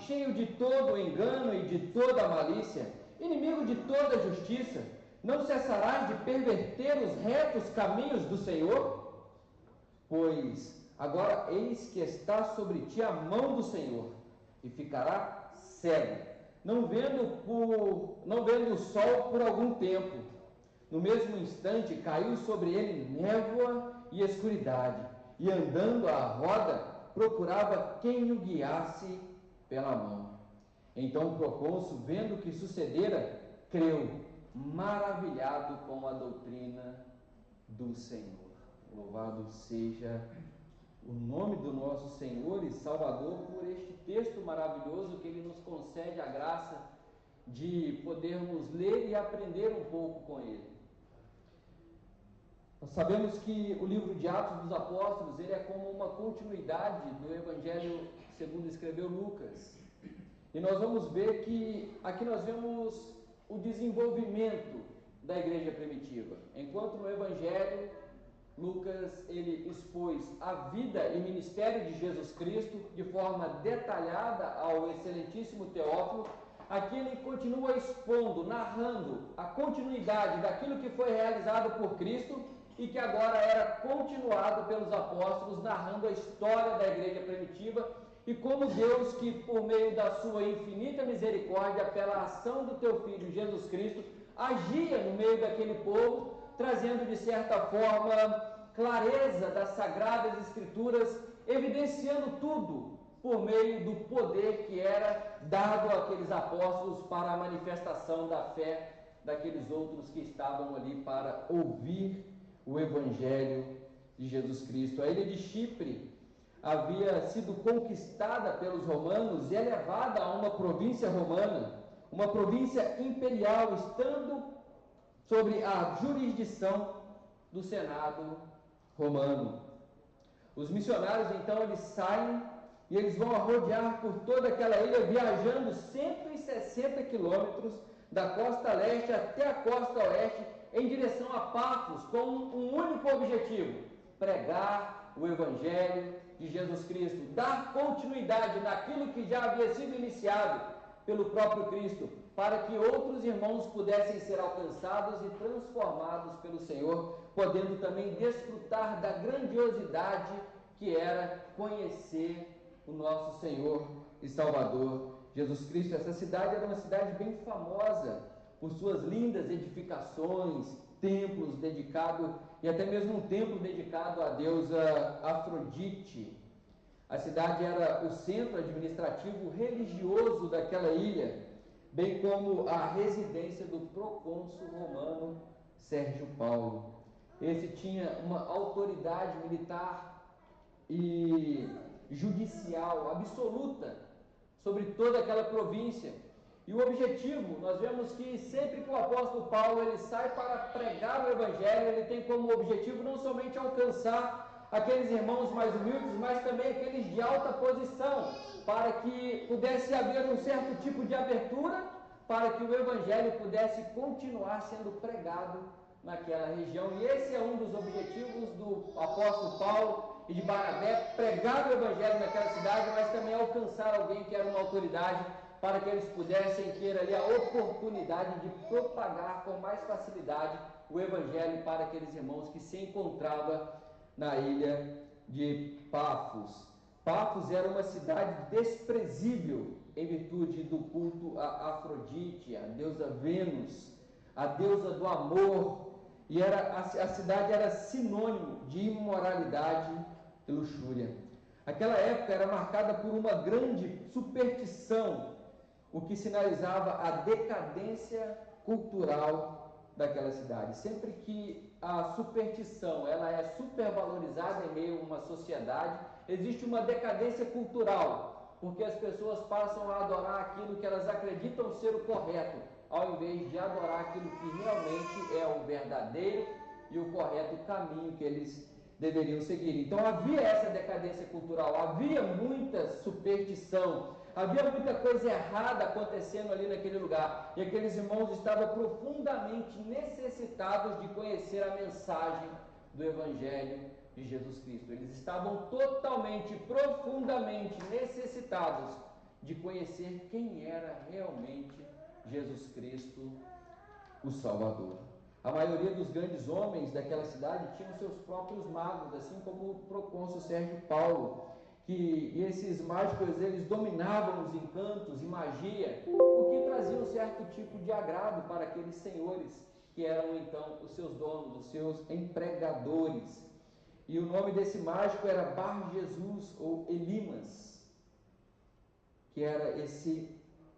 cheio de todo engano e de toda malícia, inimigo de toda justiça, não cessarás de perverter os retos caminhos do Senhor? Pois agora eis que está sobre ti a mão do Senhor, e ficará cego, não vendo o sol por algum tempo. No mesmo instante caiu sobre ele névoa e escuridade, e andando à roda, procurava quem o guiasse pela mão. Então o procônsul, vendo o que sucedera, creu, maravilhado com a doutrina do Senhor. Louvado seja o nome do nosso Senhor e Salvador por este texto maravilhoso que Ele nos concede a graça de podermos ler e aprender um pouco com Ele. Nós sabemos que o livro de Atos dos Apóstolos, ele é como uma continuidade do Evangelho segundo escreveu Lucas. E nós vamos ver que aqui nós vemos o desenvolvimento da igreja primitiva. Enquanto no Evangelho, Lucas, ele expôs a vida e ministério de Jesus Cristo de forma detalhada ao excelentíssimo Teófilo, aqui ele continua expondo, narrando a continuidade daquilo que foi realizado por Cristo e que agora era continuado pelos apóstolos, narrando a história da igreja primitiva e como Deus, que por meio da sua infinita misericórdia, pela ação do teu Filho Jesus Cristo, agia no meio daquele povo, trazendo de certa forma clareza das Sagradas Escrituras, evidenciando tudo por meio do poder que era dado àqueles apóstolos para a manifestação da fé daqueles outros que estavam ali para ouvir o Evangelho de Jesus Cristo. A ilha de Chipre havia sido conquistada pelos romanos e elevada a uma província romana, uma província imperial, estando sobre a jurisdição do Senado romano. Os missionários, então, eles saem e eles vão rodear por toda aquela ilha, viajando 160 quilômetros da costa leste até a costa oeste, em direção a Pafos, com um único objetivo: pregar o Evangelho de Jesus Cristo, dar continuidade naquilo que já havia sido iniciado pelo próprio Cristo, para que outros irmãos pudessem ser alcançados e transformados pelo Senhor, podendo também desfrutar da grandiosidade que era conhecer o nosso Senhor e Salvador Jesus Cristo. Essa cidade era uma cidade bem famosa por suas lindas edificações, templos dedicados, e até mesmo um templo dedicado à deusa Afrodite. A cidade era o centro administrativo religioso daquela ilha, bem como a residência do procônsul romano Sérgio Paulo. Esse tinha uma autoridade militar e judicial absoluta sobre toda aquela província. E o objetivo, nós vemos que sempre que o apóstolo Paulo ele sai para pregar o Evangelho, ele tem como objetivo não somente alcançar aqueles irmãos mais humildes, mas também aqueles de alta posição, para que pudesse haver um certo tipo de abertura, para que o Evangelho pudesse continuar sendo pregado naquela região. E esse é um dos objetivos do apóstolo Paulo e de Barnabé: pregar o Evangelho naquela cidade, mas também alcançar alguém que era uma autoridade, para que eles pudessem ter ali a oportunidade de propagar com mais facilidade o Evangelho para aqueles irmãos que se encontravam na ilha de Pafos. Pafos era uma cidade desprezível em virtude do culto a Afrodite, a deusa Vênus, a deusa do amor, e a cidade era sinônimo de imoralidade e luxúria. Aquela época era marcada por uma grande superstição, o que sinalizava a decadência cultural daquela cidade. Sempre que a superstição ela é supervalorizada em meio a uma sociedade, existe uma decadência cultural, porque as pessoas passam a adorar aquilo que elas acreditam ser o correto, ao invés de adorar aquilo que realmente é o verdadeiro e o correto caminho que eles deveriam seguir. Então havia essa decadência cultural, havia muita superstição, havia muita coisa errada acontecendo ali naquele lugar, e aqueles irmãos estavam profundamente necessitados de conhecer a mensagem do Evangelho de Jesus Cristo. Eles estavam totalmente, profundamente necessitados de conhecer quem era realmente Jesus Cristo, o Salvador. A maioria dos grandes homens daquela cidade tinham seus próprios magos, assim como o procônsul Sérgio Paulo, e esses mágicos, eles dominavam os encantos e magia, o que trazia um certo tipo de agrado para aqueles senhores, que eram então os seus donos, os seus empregadores. E o nome desse mágico era Bar Jesus ou Elimas, que era esse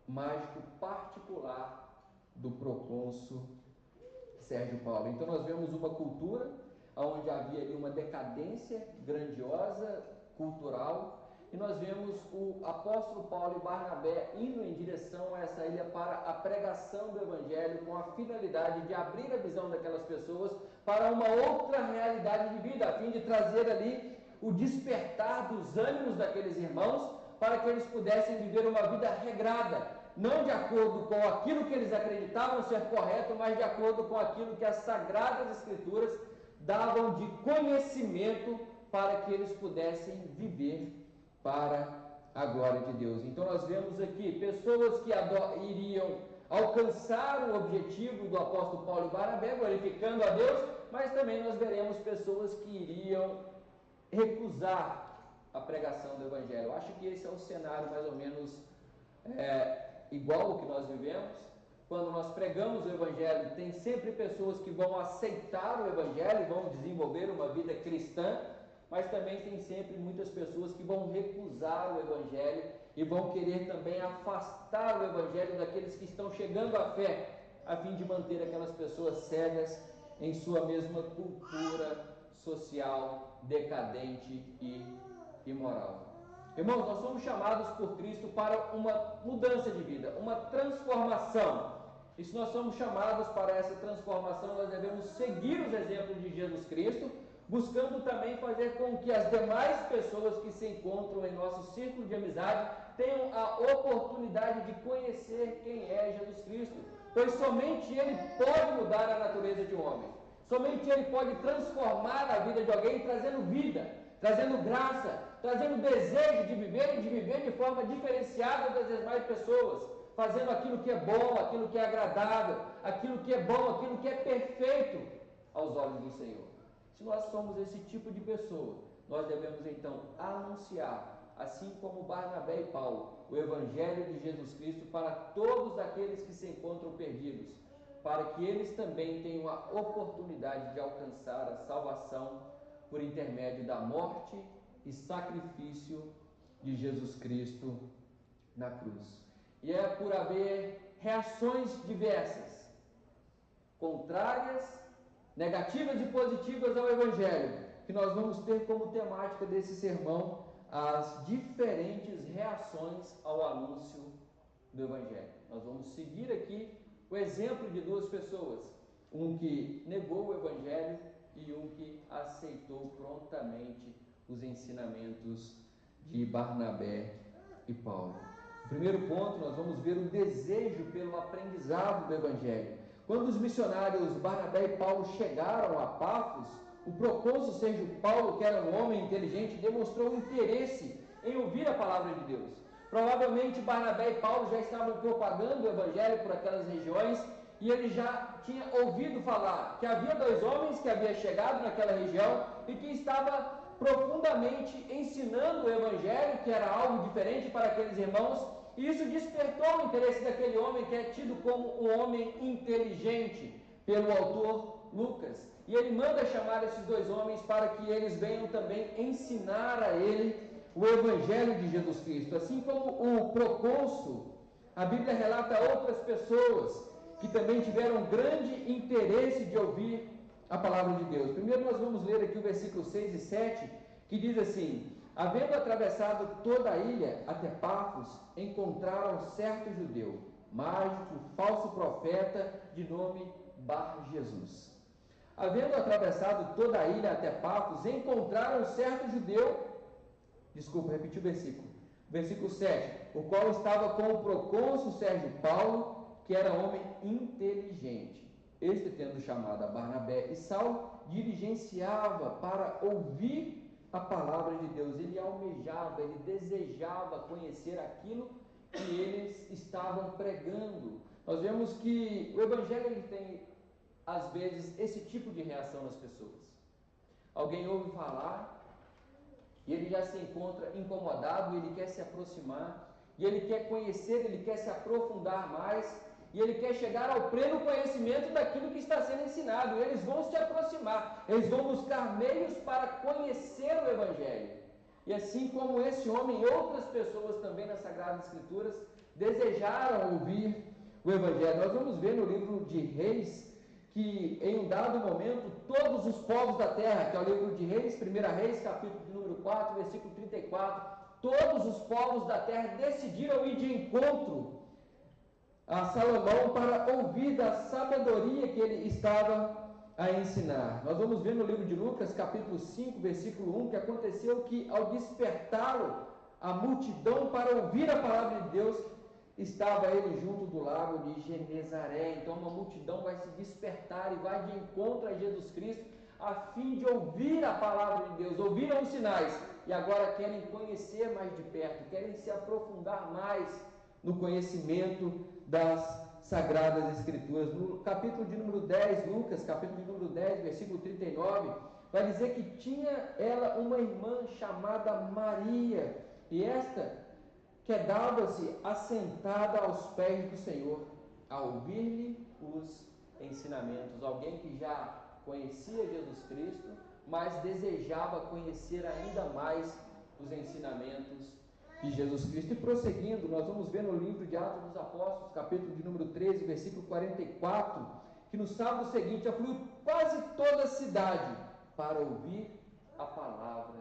mágico particular do procônsul Sérgio Paulo. Então nós vemos uma cultura onde havia ali uma decadência grandiosa, cultural, e nós vemos o apóstolo Paulo e Barnabé indo em direção a essa ilha para a pregação do Evangelho, com a finalidade de abrir a visão daquelas pessoas para uma outra realidade de vida, a fim de trazer ali o despertar dos ânimos daqueles irmãos, para que eles pudessem viver uma vida regrada, não de acordo com aquilo que eles acreditavam ser correto, mas de acordo com aquilo que as Sagradas Escrituras davam de conhecimento para que eles pudessem viver para a glória de Deus. Então nós vemos aqui pessoas que iriam alcançar o objetivo do apóstolo Paulo e Barnabé, glorificando a Deus, mas também nós veremos pessoas que iriam recusar a pregação do Evangelho. Eu acho que esse é um cenário mais ou menos igual ao que nós vivemos. Quando nós pregamos o Evangelho, tem sempre pessoas que vão aceitar o Evangelho e vão desenvolver uma vida cristã, mas também tem sempre muitas pessoas que vão recusar o Evangelho e vão querer também afastar o Evangelho daqueles que estão chegando à fé, a fim de manter aquelas pessoas cegas em sua mesma cultura social decadente e imoral. Irmãos, nós somos chamados por Cristo para uma mudança de vida, uma transformação. E se nós somos chamados para essa transformação, nós devemos seguir os exemplos de Jesus Cristo, buscando também fazer com que as demais pessoas que se encontram em nosso círculo de amizade tenham a oportunidade de conhecer quem é Jesus Cristo, pois somente Ele pode mudar a natureza de um homem, somente Ele pode transformar a vida de alguém, trazendo vida, trazendo graça, trazendo desejo de viver de forma diferenciada das demais pessoas, fazendo aquilo que é bom, aquilo que é agradável, aquilo que é bom, aquilo que é perfeito aos olhos do Senhor. Se nós somos esse tipo de pessoa, nós devemos então anunciar, assim como Barnabé e Paulo, o Evangelho de Jesus Cristo para todos aqueles que se encontram perdidos, para que eles também tenham a oportunidade de alcançar a salvação por intermédio da morte e sacrifício de Jesus Cristo na cruz. E é por haver reações diversas, contrárias, negativas e positivas ao Evangelho, que nós vamos ter como temática desse sermão as diferentes reações ao anúncio do Evangelho. Nós vamos seguir aqui o exemplo de duas pessoas, um que negou o Evangelho e um que aceitou prontamente os ensinamentos de Barnabé e Paulo. No primeiro ponto, nós vamos ver o desejo pelo aprendizado do Evangelho. Quando os missionários Barnabé e Paulo chegaram a Pafos, o procônsul Sérgio Paulo, que era um homem inteligente, demonstrou interesse em ouvir a palavra de Deus. Provavelmente Barnabé e Paulo já estavam propagando o Evangelho por aquelas regiões, e ele já tinha ouvido falar que havia dois homens que haviam chegado naquela região e que estava profundamente ensinando o Evangelho, que era algo diferente para aqueles irmãos, e isso despertou o interesse daquele homem, que é tido como um homem inteligente pelo autor Lucas. E ele manda chamar esses dois homens para que eles venham também ensinar a ele o Evangelho de Jesus Cristo. Assim como o procônsul, a Bíblia relata outras pessoas que também tiveram grande interesse de ouvir a palavra de Deus. Primeiro nós vamos ler aqui o versículo 6 e 7, que diz assim: havendo atravessado toda a ilha até Pafos, encontraram certo judeu, mágico, falso profeta, de nome Bar Jesus. Havendo atravessado toda a ilha até Pafos, encontraram certo judeu, repetir o versículo. Versículo 7, o qual estava com o procônsul Sérgio Paulo, que era homem inteligente. Este, tendo chamado a Barnabé e Saulo, diligenciava para ouvir a palavra de Deus. Ele almejava, ele desejava conhecer aquilo que eles estavam pregando. Nós vemos que o Evangelho ele tem, às vezes, esse tipo de reação nas pessoas. Alguém ouve falar e ele já se encontra incomodado, ele quer se aproximar, e ele quer conhecer, ele quer se aprofundar mais, e ele quer chegar ao pleno conhecimento daquilo que está sendo ensinado. Eles vão se aproximar, eles vão buscar meios para conhecer o Evangelho. E assim como esse homem, outras pessoas também nas Sagradas Escrituras desejaram ouvir o Evangelho. Nós vamos ver no livro de Reis que em um dado momento todos os povos da terra, que é o livro de Reis, 1 Reis, capítulo de número 4, versículo 34, todos os povos da terra decidiram ir de encontro a Salomão para ouvir da sabedoria que ele estava a ensinar. Nós vamos ver no livro de Lucas, capítulo 5, versículo 1, que aconteceu que ao despertá-lo a multidão para ouvir a palavra de Deus, estava ele junto do lago de Genezaré. Então uma multidão vai se despertar e vai de encontro a Jesus Cristo, a fim de ouvir a palavra de Deus. Ouviram os sinais e agora querem conhecer mais de perto, querem se aprofundar mais no conhecimento das Sagradas Escrituras. No capítulo de número 10, Lucas, capítulo de número 10, versículo 39, vai dizer que tinha ela uma irmã chamada Maria, e esta quedava-se assentada aos pés do Senhor, a ouvir-lhe os ensinamentos. Alguém que já conhecia Jesus Cristo, mas desejava conhecer ainda mais os ensinamentos de Jesus Cristo. E prosseguindo, nós vamos ver no livro de Atos dos Apóstolos, capítulo de número 13, versículo 44, que no sábado seguinte afluiu quase toda a cidade para ouvir a palavra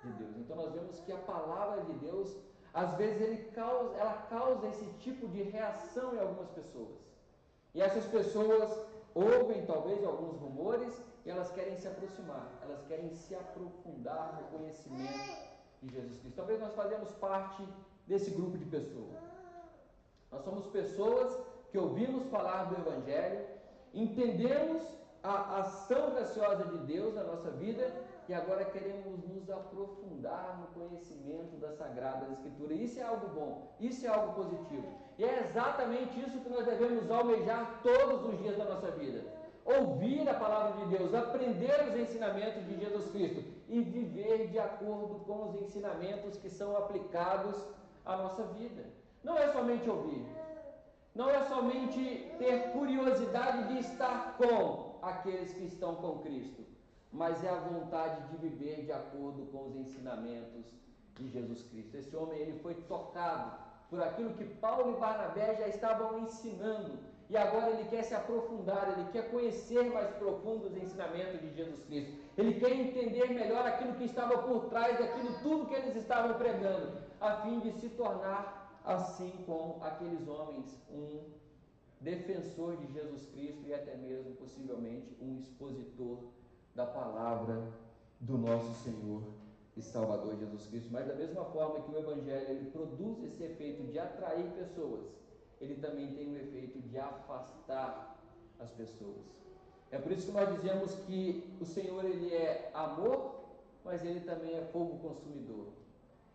de Deus. Então nós vemos que a palavra de Deus, às vezes ela causa esse tipo de reação em algumas pessoas. E essas pessoas ouvem talvez alguns rumores e elas querem se aproximar, elas querem se aprofundar no conhecimento de Jesus Cristo. Talvez nós fazemos parte desse grupo de pessoas. Nós somos pessoas que ouvimos falar do Evangelho, entendemos a ação graciosa de Deus na nossa vida e agora queremos nos aprofundar no conhecimento das Sagradas Escrituras. Isso é algo bom, isso é algo positivo. E é exatamente isso que nós devemos almejar todos os dias da nossa vida. Ouvir a palavra de Deus, aprender os ensinamentos de Jesus Cristo e viver de acordo com os ensinamentos que são aplicados à nossa vida. Não é somente ouvir, não é somente ter curiosidade de estar com aqueles que estão com Cristo, mas é a vontade de viver de acordo com os ensinamentos de Jesus Cristo. Esse homem ele foi tocado por aquilo que Paulo e Barnabé já estavam ensinando, e agora ele quer se aprofundar, ele quer conhecer mais profundo os ensinamentos de Jesus Cristo. Ele quer entender melhor aquilo que estava por trás daquilo tudo que eles estavam pregando, a fim de se tornar, assim como aqueles homens, um defensor de Jesus Cristo e até mesmo, possivelmente, um expositor da palavra do nosso Senhor e Salvador Jesus Cristo. Mas da mesma forma que o Evangelho ele produz esse efeito de atrair pessoas, ele também tem o efeito de afastar as pessoas. É por isso que nós dizemos que o Senhor ele é amor, mas ele também é fogo consumidor.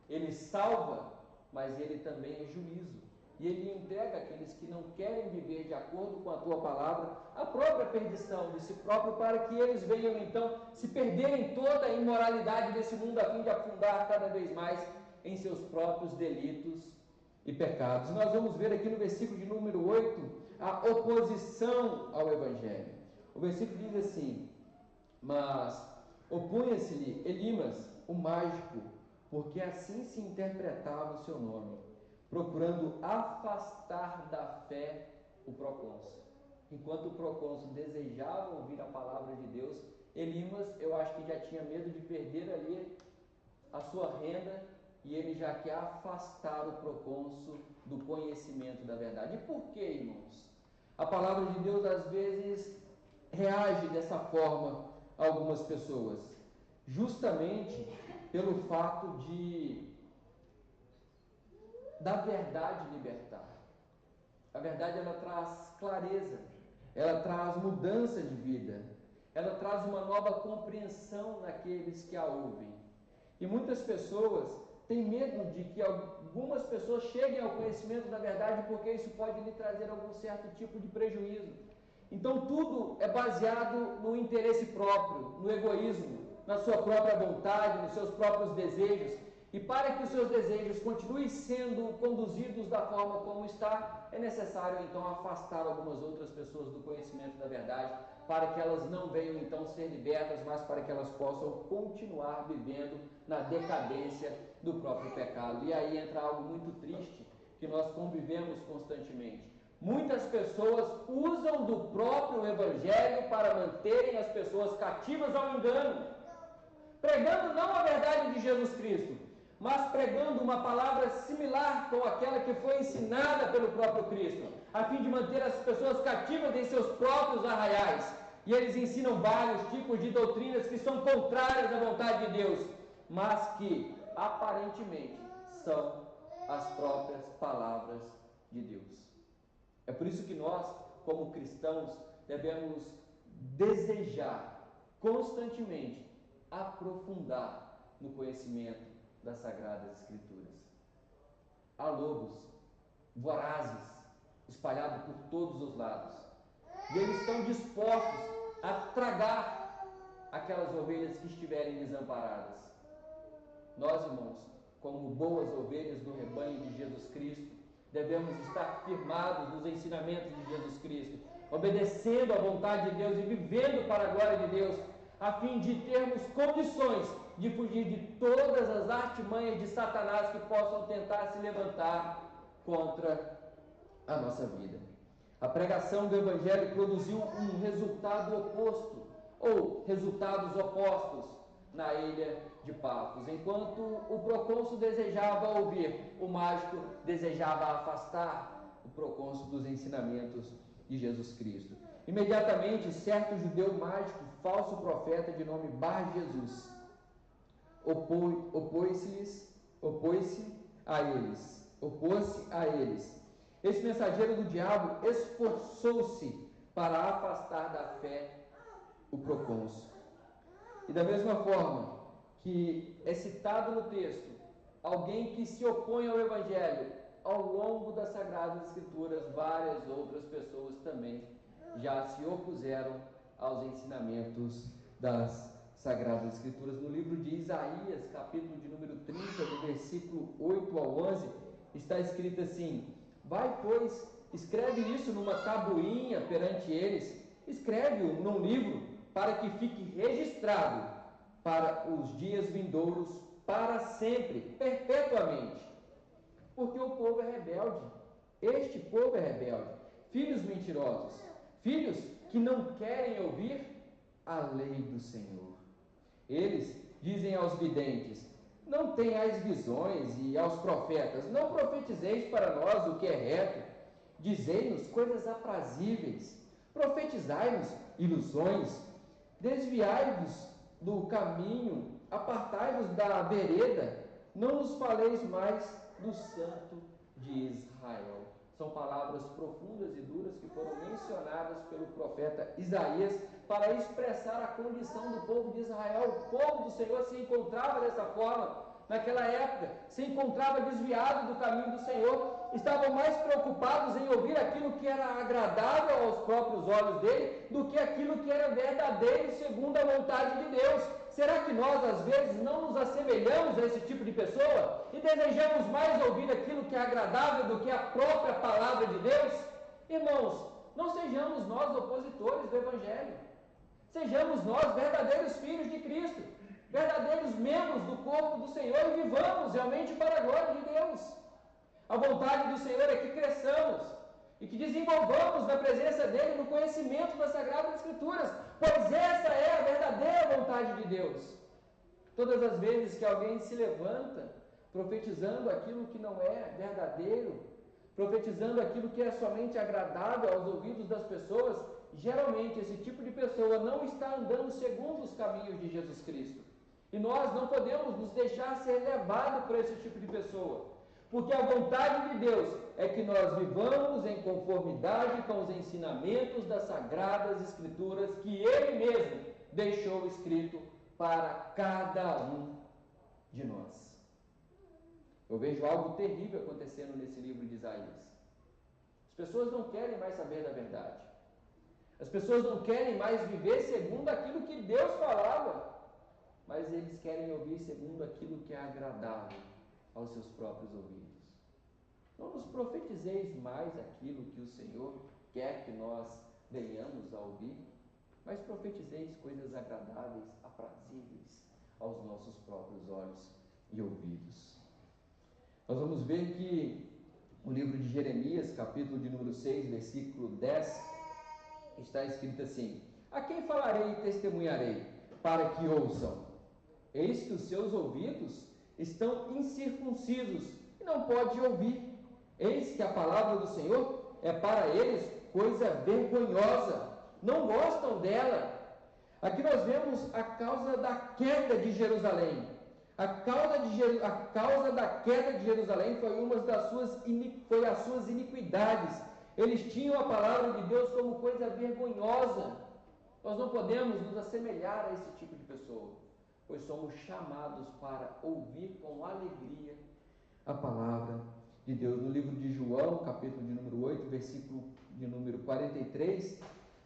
Ele salva, mas ele também é juízo. E ele entrega aqueles que não querem viver de acordo com a tua palavra a própria perdição de si próprio, para que eles venham então se perderem toda a imoralidade desse mundo, a fim de afundar cada vez mais em seus próprios delitos e pecados. Nós vamos ver aqui no versículo de número 8 a oposição ao Evangelho. O versículo diz assim: mas opunha-se-lhe Elimas, o mágico, porque assim se interpretava o seu nome, procurando afastar da fé o procônsul. Enquanto o procônsul desejava ouvir a palavra de Deus, Elimas, eu acho que já tinha medo de perder ali a sua renda, e ele já quer afastar o procônsul do conhecimento da verdade. E por que, irmãos? A palavra de Deus às vezes reage dessa forma a algumas pessoas, justamente pelo fato da verdade libertar. A verdade ela traz clareza, ela traz mudança de vida, ela traz uma nova compreensão naqueles que a ouvem. E muitas pessoas tem medo de que algumas pessoas cheguem ao conhecimento da verdade, porque isso pode lhe trazer algum certo tipo de prejuízo. Então tudo é baseado no interesse próprio, no egoísmo, na sua própria vontade, nos seus próprios desejos. E para que os seus desejos continuem sendo conduzidos da forma como está, é necessário então afastar algumas outras pessoas do conhecimento da verdade, para que elas não venham então ser libertas, mas para que elas possam continuar vivendo na decadência do próprio pecado. E aí entra algo muito triste que nós convivemos constantemente. Muitas pessoas usam do próprio evangelho para manterem as pessoas cativas ao engano, pregando não a verdade de Jesus Cristo, mas pregando uma palavra similar com aquela que foi ensinada pelo próprio Cristo, a fim de manter as pessoas cativas em seus próprios arraiais. E eles ensinam vários tipos de doutrinas que são contrárias à vontade de Deus, mas que aparentemente são as próprias palavras de Deus. É por isso que nós, como cristãos, devemos desejar constantemente aprofundar no conhecimento das Sagradas Escrituras. Há lobos vorazes espalhados por todos os lados, e eles estão dispostos a tragar aquelas ovelhas que estiverem desamparadas. Nós, irmãos, como boas ovelhas do rebanho de Jesus Cristo, devemos estar firmados nos ensinamentos de Jesus Cristo, obedecendo à vontade de Deus e vivendo para a glória de Deus, a fim de termos condições de fugir de todas as artimanhas de Satanás que possam tentar se levantar contra a nossa vida. A pregação do Evangelho produziu um resultado oposto, ou resultados opostos, na ilha de Pafos. Enquanto o procônsul desejava ouvir, o mágico desejava afastar o procônsul dos ensinamentos de Jesus Cristo. Imediatamente, certo judeu mágico, falso profeta de nome Bar-Jesus, opôs-se a eles. Esse mensageiro do diabo esforçou-se para afastar da fé o procônsul. E da mesma forma que é citado no texto, alguém que se opõe ao Evangelho, ao longo das Sagradas Escrituras, várias outras pessoas também já se opuseram aos ensinamentos das Sagradas Escrituras. No livro de Isaías, capítulo de número 30, do versículo 8 ao 11, está escrito assim: vai, pois, escreve isso numa tabuinha perante eles, escreve-o num livro, para que fique registrado para os dias vindouros, para sempre, perpetuamente. Porque o povo é rebelde, este povo é rebelde, filhos mentirosos, filhos que não querem ouvir a lei do Senhor. Eles dizem aos videntes: não tenhais visões, e aos profetas: não profetizeis para nós o que é reto, dizei-nos coisas aprazíveis, profetizai-nos ilusões, desviai-vos do caminho, apartai-vos da vereda, não nos faleis mais do Santo de Israel. São palavras profundas e duras que foram mencionadas pelo profeta Isaías para expressar a condição do povo de Israel. O povo do Senhor se encontrava dessa forma naquela época, se encontrava desviado do caminho do Senhor, estavam mais preocupados em ouvir aquilo que era agradável aos próprios olhos dele do que aquilo que era verdadeiro segundo a vontade de Deus. Será que nós, às vezes, não nos assemelhamos a esse tipo de pessoa e desejamos mais ouvir aquilo que é agradável do que a própria palavra de Deus? Irmãos, não sejamos nós opositores do Evangelho. Sejamos nós verdadeiros filhos de Cristo, verdadeiros membros do corpo do Senhor, e vivamos realmente para a glória de Deus. A vontade do Senhor é que cresçamos e que desenvolvamos na presença dEle, no conhecimento das Sagradas Escrituras, pois essa é a verdadeira vontade de Deus. Todas as vezes que alguém se levanta profetizando aquilo que não é verdadeiro, profetizando aquilo que é somente agradável aos ouvidos das pessoas, geralmente esse tipo de pessoa não está andando segundo os caminhos de Jesus Cristo. E nós não podemos nos deixar ser levados por esse tipo de pessoa, porque a vontade de Deus é que nós vivamos em conformidade com os ensinamentos das Sagradas Escrituras que Ele mesmo deixou escrito para cada um de nós. Eu vejo algo terrível acontecendo nesse livro de Isaías. As pessoas não querem mais saber da verdade. As pessoas não querem mais viver segundo aquilo que Deus falava, mas eles querem ouvir segundo aquilo que é agradável aos seus próprios ouvidos. Não nos profetizeis mais aquilo que o Senhor quer que nós venhamos a ouvir, mas profetizeis coisas agradáveis, aprazíveis aos nossos próprios olhos e ouvidos. Nós vamos ver que o livro de Jeremias, capítulo de número 6, versículo 10, está escrito assim: a quem falarei e testemunharei, para que ouçam? Eis que os seus ouvidos estão incircuncisos e não pode ouvir. Eis que a palavra do Senhor é para eles coisa vergonhosa, não gostam dela. Aqui nós vemos a causa da queda de Jerusalém. A causa da queda de Jerusalém foi as suas iniquidades. Eles tinham a palavra de Deus como coisa vergonhosa. Nós não podemos nos assemelhar a esse tipo de pessoa, pois somos chamados para ouvir com alegria a palavra de Deus. No livro de João, capítulo de número 8, versículo de número 43,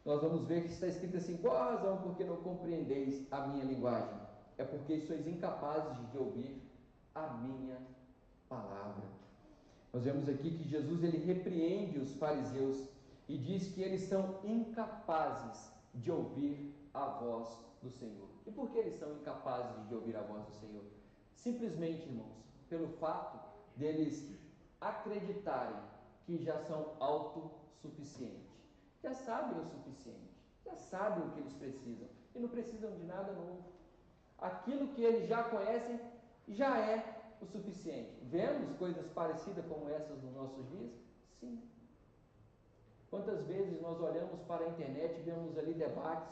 nós vamos ver que está escrito assim: qual a razão porque não compreendeis a minha linguagem? É porque sois incapazes de ouvir a minha palavra. Nós vemos aqui que Jesus ele repreende os fariseus e diz que eles são incapazes de ouvir a voz do Senhor. E por que eles são incapazes de ouvir a voz do Senhor? Simplesmente, irmãos, pelo fato deles acreditarem que já são autossuficientes, já sabem o suficiente, já sabem o que eles precisam e não precisam de nada novo. Aquilo que eles já conhecem já é o suficiente. Vemos coisas parecidas como essas nos nossos dias? Sim. Quantas vezes nós olhamos para a internet e vemos ali debates,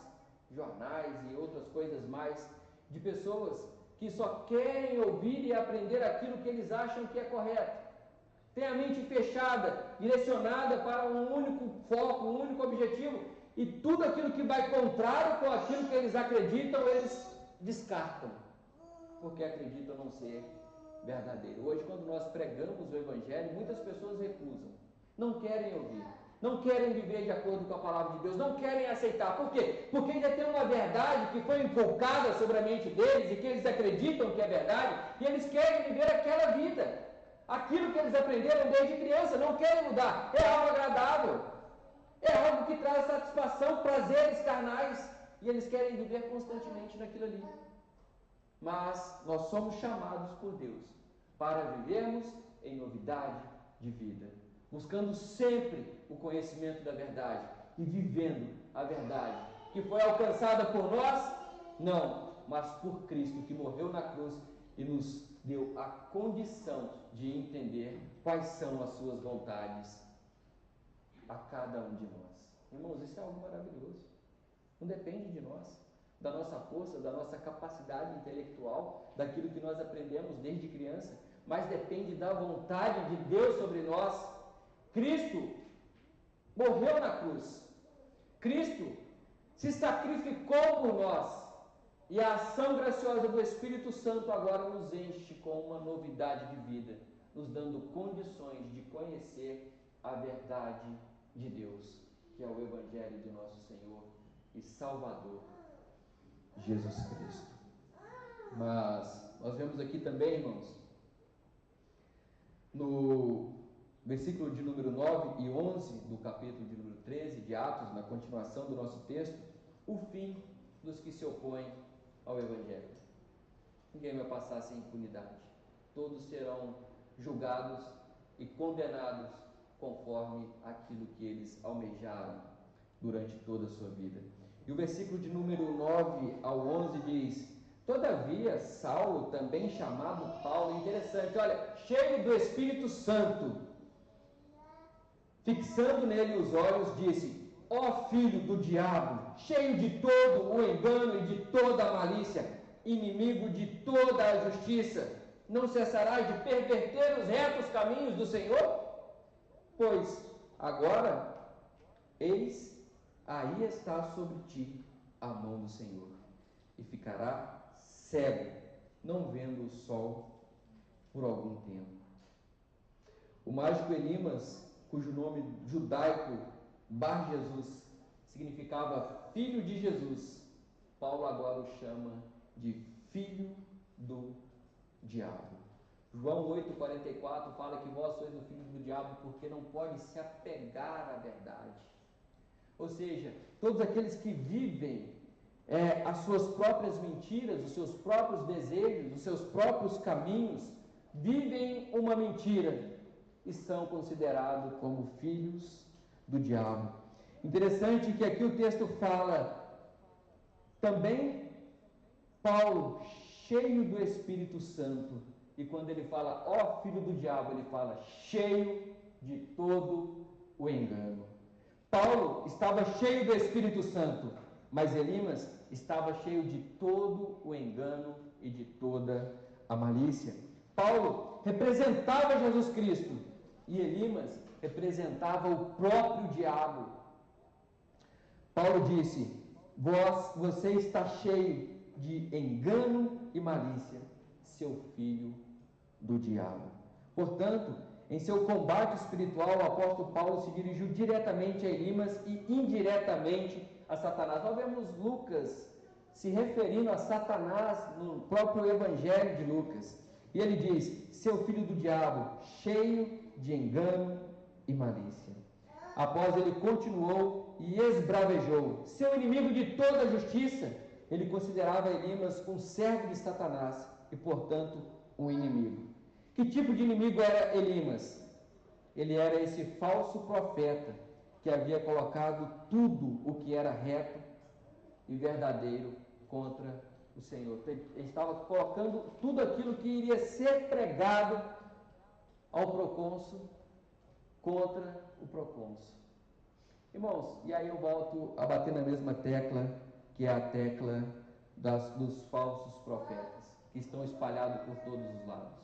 jornais e outras coisas mais, de pessoas que só querem ouvir e aprender aquilo que eles acham que é correto. Tem a mente fechada, direcionada para um único foco, um único objetivo, e tudo aquilo que vai contrário com aquilo que eles acreditam, eles descartam, porque acreditam não ser verdadeiro. Hoje, quando nós pregamos o Evangelho, muitas pessoas recusam, não querem ouvir, não querem viver de acordo com a palavra de Deus, não querem aceitar. Por quê? Porque ainda tem uma verdade que foi inculcada sobre a mente deles e que eles acreditam que é verdade, e eles querem viver aquela vida. Aquilo que eles aprenderam desde criança, não querem mudar. É algo agradável, é algo que traz satisfação, prazeres carnais, e eles querem viver constantemente naquilo ali. Mas nós somos chamados por Deus para vivermos em novidade de vida, buscando sempre o conhecimento da verdade e vivendo a verdade que foi alcançada por nós, não, mas por Cristo, que morreu na cruz e nos deu a condição de entender quais são as suas vontades a cada um de nós. Irmãos, isso é algo maravilhoso. Não depende de nós, da nossa força, da nossa capacidade intelectual, daquilo que nós aprendemos desde criança, mas depende da vontade de Deus sobre nós. Cristo morreu na cruz. Cristo se sacrificou por nós. E a ação graciosa do Espírito Santo agora nos enche com uma novidade de vida, nos dando condições de conhecer a verdade de Deus, que é o Evangelho do nosso Senhor e Salvador, Jesus Cristo. Mas nós vemos aqui também, irmãos, no versículo de número 9 e 11 do capítulo de número 13 de Atos, na continuação do nosso texto, o fim dos que se opõem ao Evangelho. Ninguém vai passar sem impunidade. Todos serão julgados e condenados conforme aquilo que eles almejaram durante toda a sua vida. E o versículo de número 9 ao 11 diz: todavia, Saulo, também chamado Paulo, interessante, olha, cheio do Espírito Santo, fixando nele os olhos, disse: ó filho do diabo, cheio de todo o engano e de toda a malícia, inimigo de toda a justiça, não cessarás de perverter os retos caminhos do Senhor? Pois agora, eis, aí está sobre ti a mão do Senhor, e ficará cego, não vendo o sol por algum tempo. O mágico Elimas, cujo nome judaico Bar Jesus significava filho de Jesus, Paulo agora o chama de filho do diabo. João 8,44 fala que vós sois o filho do diabo porque não pode se apegar à verdade. Ou seja, todos aqueles que vivem as suas próprias mentiras, os seus próprios desejos, os seus próprios caminhos, vivem uma mentira e são considerados como filhos do diabo. Interessante que aqui o texto fala também Paulo, cheio do Espírito Santo, e quando ele fala, ó filho do diabo, ele fala, cheio de todo o engano. Paulo estava cheio do Espírito Santo, mas Elimas estava cheio de todo o engano e de toda a malícia. Paulo representava Jesus Cristo e Elimas representava o próprio diabo. Paulo disse, você está cheio de engano e malícia, seu filho do diabo. Portanto, em seu combate espiritual, o apóstolo Paulo se dirigiu diretamente a Elimas e indiretamente a Satanás. Nós vemos Lucas se referindo a Satanás no próprio Evangelho de Lucas. E ele diz, seu filho do diabo, cheio de engano e malícia. Após ele continuou e esbravejou, seu inimigo de toda a justiça, ele considerava Elimas um servo de Satanás e, portanto, um inimigo. Que tipo de inimigo era Elimas? Ele era esse falso profeta que havia colocado tudo o que era reto e verdadeiro contra o Senhor. Ele estava colocando tudo aquilo que iria ser pregado ao procônsul contra o procônsul. Irmãos, e aí eu volto a bater na mesma tecla, que é a tecla dos falsos profetas, que estão espalhados por todos os lados.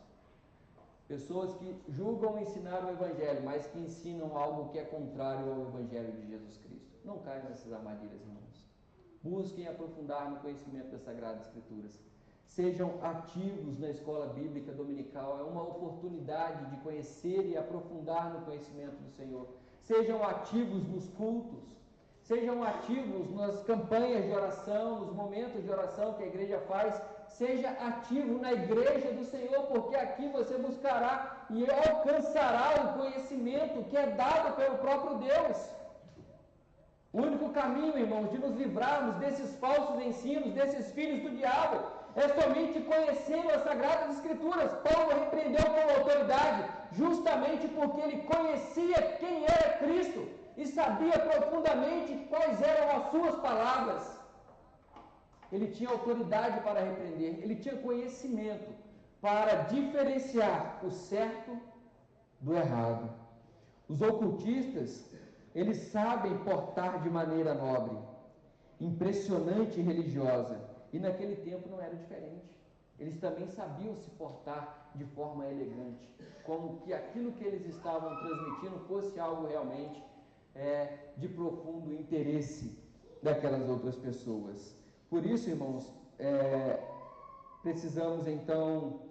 Pessoas que julgam ensinar o Evangelho, mas que ensinam algo que é contrário ao Evangelho de Jesus Cristo. Não caiam nessas armadilhas, irmãos. Busquem aprofundar no conhecimento das Sagradas Escrituras. Sejam ativos na escola bíblica dominical. É uma oportunidade de conhecer e aprofundar no conhecimento do Senhor. Sejam ativos nos cultos. Sejam ativos nas campanhas de oração, nos momentos de oração que a igreja faz. Seja ativo na igreja do Senhor, porque aqui você buscará e alcançará o conhecimento que é dado pelo próprio Deus. O único caminho, irmãos, de nos livrarmos desses falsos ensinos, desses filhos do diabo, é somente conhecendo as Sagradas Escrituras. Paulo repreendeu com autoridade, justamente porque ele conhecia quem era Cristo e sabia profundamente quais eram as suas palavras. Ele tinha autoridade para repreender, ele tinha conhecimento para diferenciar o certo do errado. Os ocultistas, eles sabem portar de maneira nobre, impressionante e religiosa, e naquele tempo não era diferente. Eles também sabiam se portar de forma elegante, como que aquilo que eles estavam transmitindo fosse algo realmente de profundo interesse daquelas outras pessoas. Por isso, irmãos, precisamos então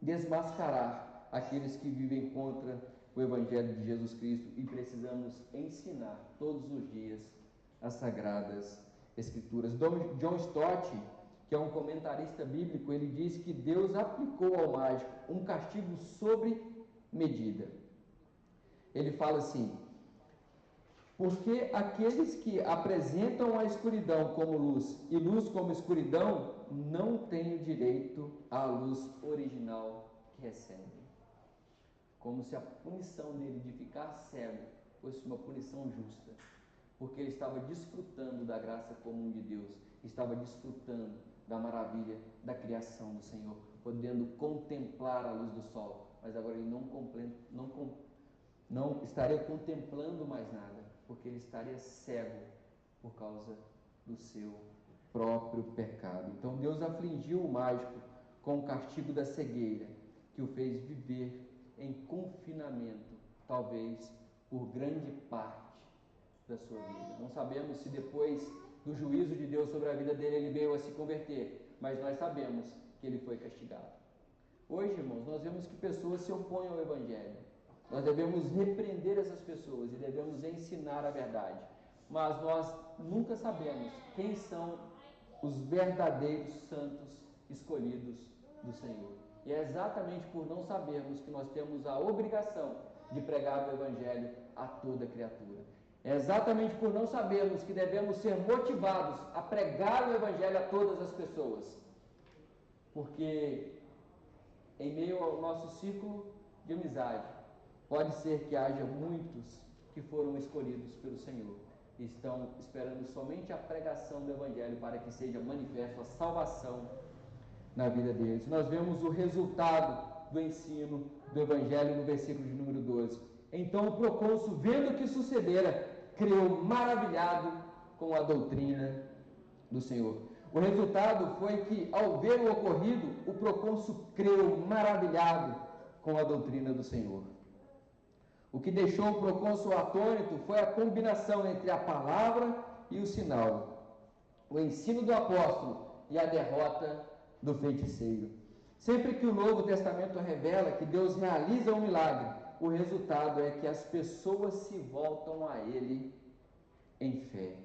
desmascarar aqueles que vivem contra o Evangelho de Jesus Cristo e precisamos ensinar todos os dias as Sagradas Escrituras. John Stott, que é um comentarista bíblico, ele diz que Deus aplicou ao mágico um castigo sobre medida. Ele fala assim, porque aqueles que apresentam a escuridão como luz e luz como escuridão não têm o direito à luz original que recebem. Como se a punição dele de ficar cego fosse uma punição justa, porque ele estava desfrutando da graça comum de Deus, estava desfrutando da maravilha da criação do Senhor, podendo contemplar a luz do sol, mas agora ele não estaria contemplando mais nada, porque ele estaria cego por causa do seu próprio pecado. Então Deus afligiu o mágico com o castigo da cegueira, que o fez viver em confinamento, talvez por grande parte da sua vida. Não sabemos se depois do juízo de Deus sobre a vida dele, ele veio a se converter, mas nós sabemos que ele foi castigado. Hoje, irmãos, nós vemos que pessoas se opõem ao Evangelho. Nós devemos repreender essas pessoas e devemos ensinar a verdade. Mas nós nunca sabemos quem são os verdadeiros santos escolhidos do Senhor. E é exatamente por não sabermos que nós temos a obrigação de pregar o Evangelho a toda criatura. É exatamente por não sabermos que devemos ser motivados a pregar o Evangelho a todas as pessoas. Porque em meio ao nosso círculo de amizade, pode ser que haja muitos que foram escolhidos pelo Senhor e estão esperando somente a pregação do Evangelho para que seja manifesto a salvação na vida deles. Nós vemos o resultado do ensino do Evangelho no versículo de número 12. Então o procônsul, vendo o que sucedera, creu maravilhado com a doutrina do Senhor. O resultado foi que, ao ver o ocorrido, o procônsul creu maravilhado com a doutrina do Senhor. O que deixou o procônsul atônito foi a combinação entre a palavra e o sinal, o ensino do apóstolo e a derrota do feiticeiro. Sempre que o Novo Testamento revela que Deus realiza um milagre, o resultado é que as pessoas se voltam a Ele em fé.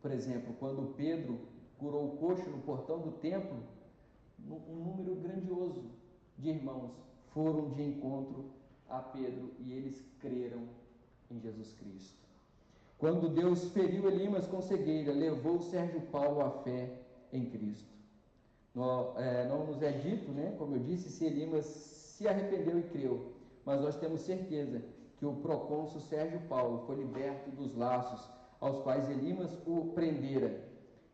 Por exemplo, quando Pedro curou o coxo no portão do templo, um número grandioso de irmãos foram de encontro a Pedro e eles creram em Jesus Cristo. Quando Deus feriu Elimas com cegueira, levou Sérgio Paulo à fé em Cristo. Não nos é dito, como eu disse, se Elimas se arrependeu e creu, mas nós temos certeza que o procônsul Sérgio Paulo foi liberto dos laços aos quais Elimas o prendera,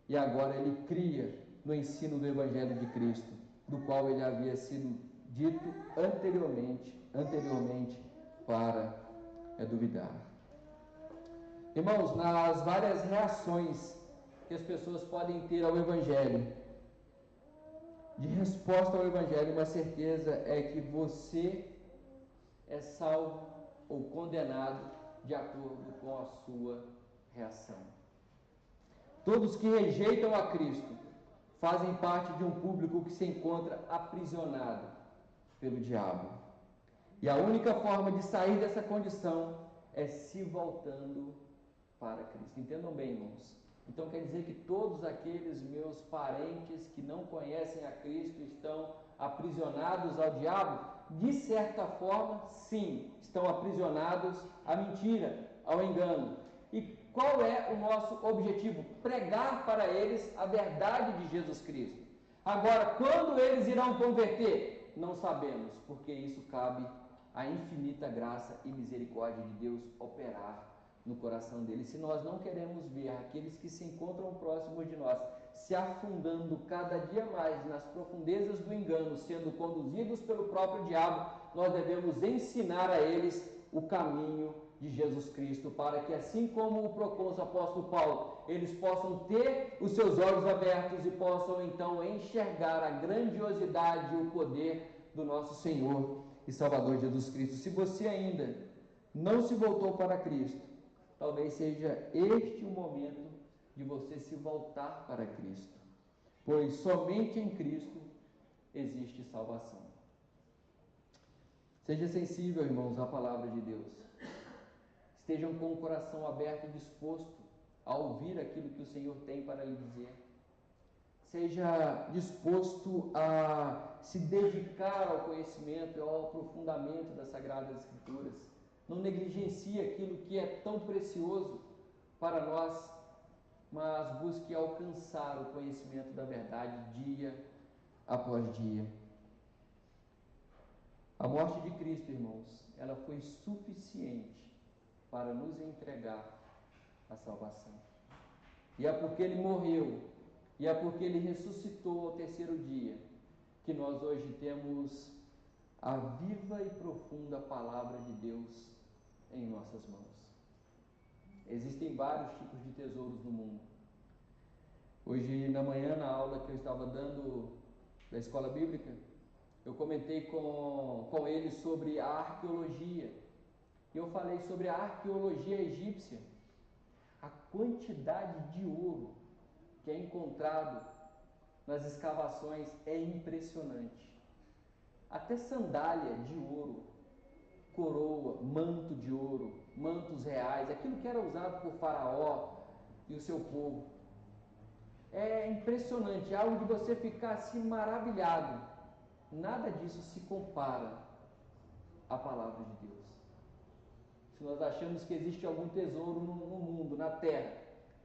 e agora ele cria no ensino do Evangelho de Cristo, do qual ele havia sido dito anteriormente para duvidar. Irmãos, nas várias reações que as pessoas podem ter ao Evangelho, de resposta ao Evangelho, uma certeza é que você é salvo ou condenado de acordo com a sua reação. Todos que rejeitam a Cristo fazem parte de um público que se encontra aprisionado pelo diabo. E a única forma de sair dessa condição é se voltando para Cristo. Entendam bem, irmãos. Então quer dizer que todos aqueles meus parentes que não conhecem a Cristo estão aprisionados ao diabo? De certa forma, sim, estão aprisionados à mentira, ao engano. E qual é o nosso objetivo? Pregar para eles a verdade de Jesus Cristo. Agora, quando eles irão converter? Não sabemos, porque isso cabe à infinita graça e misericórdia de Deus operar no coração deles. Se nós não queremos ver aqueles que se encontram próximos de nós se afundando cada dia mais nas profundezas do engano, sendo conduzidos pelo próprio diabo, nós devemos ensinar a eles o caminho de Jesus Cristo, para que, assim como o procônsul apóstolo Paulo, eles possam ter os seus olhos abertos e possam então enxergar a grandiosidade e o poder do nosso Senhor e Salvador Jesus Cristo. Se você ainda não se voltou para Cristo, talvez seja este o momento de você se voltar para Cristo, pois somente em Cristo existe salvação. Seja sensível, irmãos, à palavra de Deus. Estejam com o coração aberto e disposto a ouvir aquilo que o Senhor tem para lhe dizer. Seja disposto a se dedicar ao conhecimento e ao aprofundamento das Sagradas Escrituras. Não negligencie aquilo que é tão precioso para nós, mas busque alcançar o conhecimento da verdade dia após dia. A morte de Cristo, irmãos, ela foi suficiente para nos entregar a salvação. E é porque Ele morreu, e é porque Ele ressuscitou ao terceiro dia, que nós hoje temos a viva e profunda palavra de Deus em nossas mãos. Existem vários tipos de tesouros no mundo. Hoje na manhã, na aula que eu estava dando da escola bíblica, eu comentei com eles sobre a arqueologia. E eu falei sobre a arqueologia egípcia. A quantidade de ouro que é encontrado nas escavações é impressionante. Até sandália de ouro coroa, manto de ouro, mantos reais, aquilo que era usado por Faraó e o seu povo. É impressionante, é algo de você ficar assim maravilhado. Nada disso se compara à palavra de Deus. Se nós achamos que existe algum tesouro no mundo, na terra,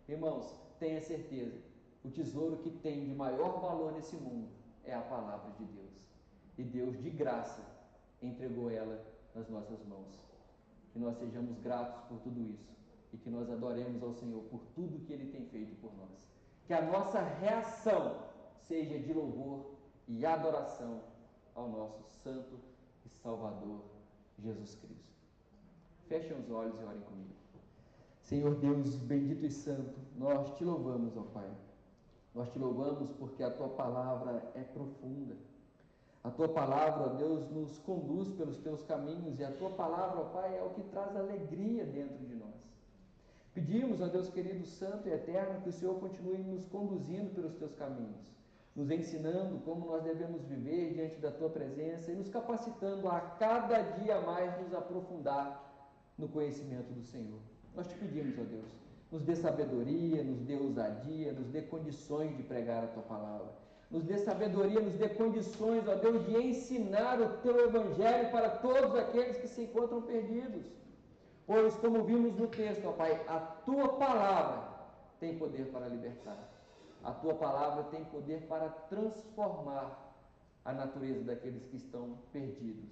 irmãos, tenha certeza, o tesouro que tem de maior valor nesse mundo é a palavra de Deus. E Deus, de graça, entregou ela nas nossas mãos. Que nós sejamos gratos por tudo isso e que nós adoremos ao Senhor por tudo que Ele tem feito por nós. Que a nossa reação seja de louvor e adoração ao nosso Santo e Salvador Jesus Cristo. Fechem os olhos e orem comigo. Senhor Deus, bendito e santo, nós te louvamos, ó Pai. Nós te louvamos porque a Tua palavra é profunda. A Tua palavra, ó Deus, nos conduz pelos Teus caminhos, e a Tua palavra, ó Pai, é o que traz alegria dentro de nós. Pedimos, ó Deus querido, santo e eterno, que o Senhor continue nos conduzindo pelos Teus caminhos, nos ensinando como nós devemos viver diante da Tua presença e nos capacitando a cada dia mais nos aprofundar no conhecimento do Senhor. Nós te pedimos, ó Deus, nos dê sabedoria, nos dê ousadia, nos dê condições de pregar a Tua palavra. Nos dê sabedoria, nos dê condições, ó Deus, de ensinar o Teu Evangelho para todos aqueles que se encontram perdidos. Pois, como vimos no texto, ó Pai, a Tua palavra tem poder para libertar. A Tua palavra tem poder para transformar a natureza daqueles que estão perdidos.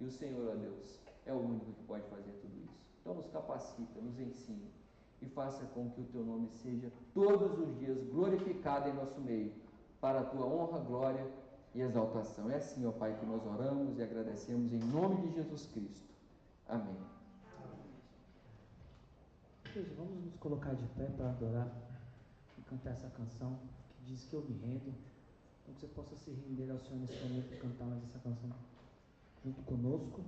E o Senhor, ó Deus, é o único que pode fazer tudo isso. Então nos capacita, nos ensine e faça com que o Teu nome seja todos os dias glorificado em nosso meio, para a Tua honra, glória e exaltação. É assim, ó Pai, que nós oramos e agradecemos em nome de Jesus Cristo. Amém. Igreja, vamos nos colocar de pé para adorar e cantar essa canção que diz que eu me rendo. Então que você possa se render ao Senhor nesse momento e cantar mais essa canção junto conosco.